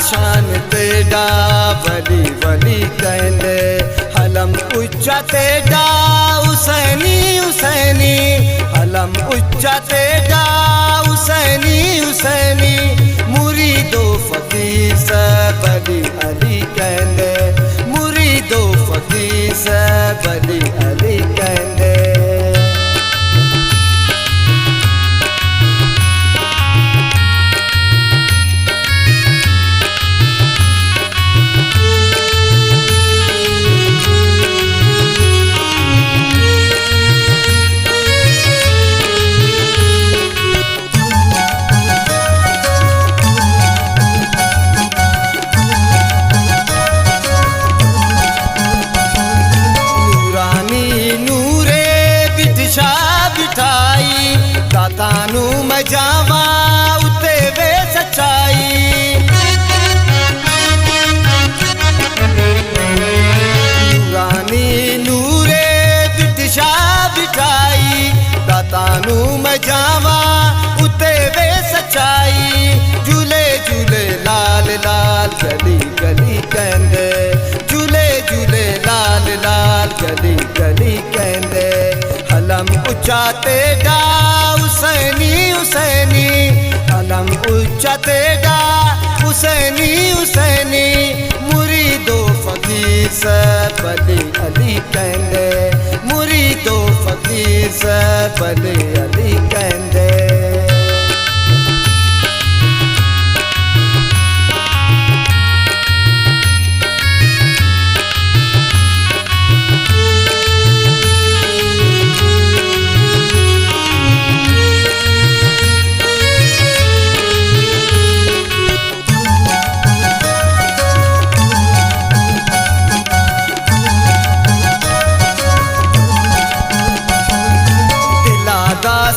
शान तेरा वली वली कहंदे हलम उच्चा तेरा हुसैनी हुसैनी हलम उच्चा तेरा हुसैनी हुसैनी मुरीदो फकीर सब अली अली कहंदे मुरीदो फकीर सब अली अली कहंदे। दातानू मजावा उते वे सच्चाई नूरानी नूरे बिटिशा बिठाई दातानू मजावा उते वे सच्चाई झूले झूले लाल लाल गली गली कहंदे झूले झूले लाल लाल गली गली कहंदे हलम उच्चा तेरा हुसैनी हुसैनी हलम उच्चा तेरा हुसैनी हुसैनी मुरीदो फकीर सब अली अली कहंदे मुरीदो फकीर सब अली अली कहंदे।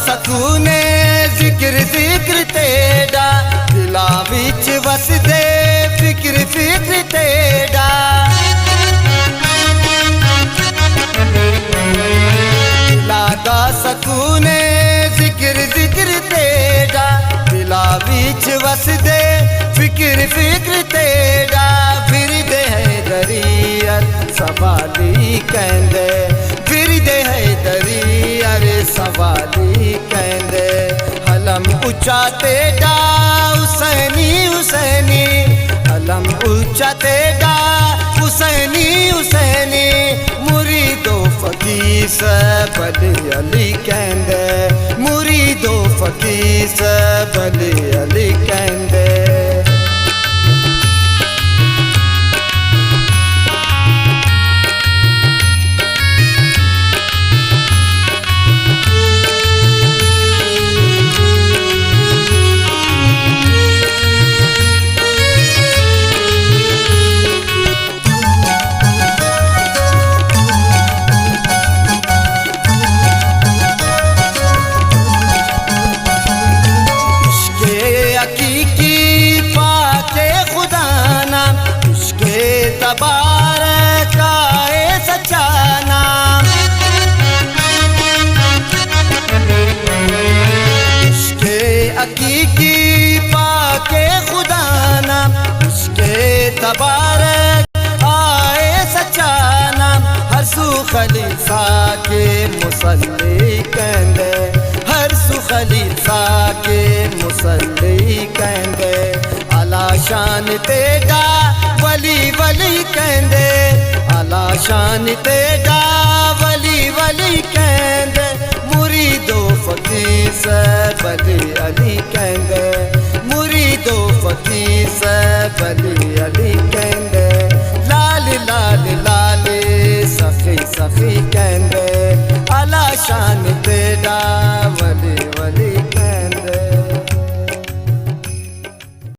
सकूने जिक्र जिक्र तेरा दिला विच वस दे फिक्र फिक्र तेरा दिला दा सकूने जिक्र जिक्र तेरा दिला विच वस दे फिक्र फिक्र तेरा फिर दे है दरियत सवाली कहंदे फिर दे है दरियर सवाली कहंदे हलम उच्चा तेरा हुसैनी हुसैनी हलम उच्चा तेरा हुसैनी हुसैनी मुरीदो फकीर सब अली अली कहंदे मुरीदो फकीर सब अली अली कहंदे। तबारक आए सच्चा नाम इश्क़े हकीकी पाके खुदा नाम इश्क़े तबारक आए सच्चा नाम हर सू खलीफा के मुसल्ली कहंदे हर सू खलीफा के मुसल्ली कहंदे आला शान तेरा वली वली कहंदे आला शान तेरा वली वली कहंदे मुरीदो फकीर सब अली अली कहंदे मुरीदो फकीर सब अली अली कहंदे लाल लाल लाल सखी सखी कहंदे आला शान तेरा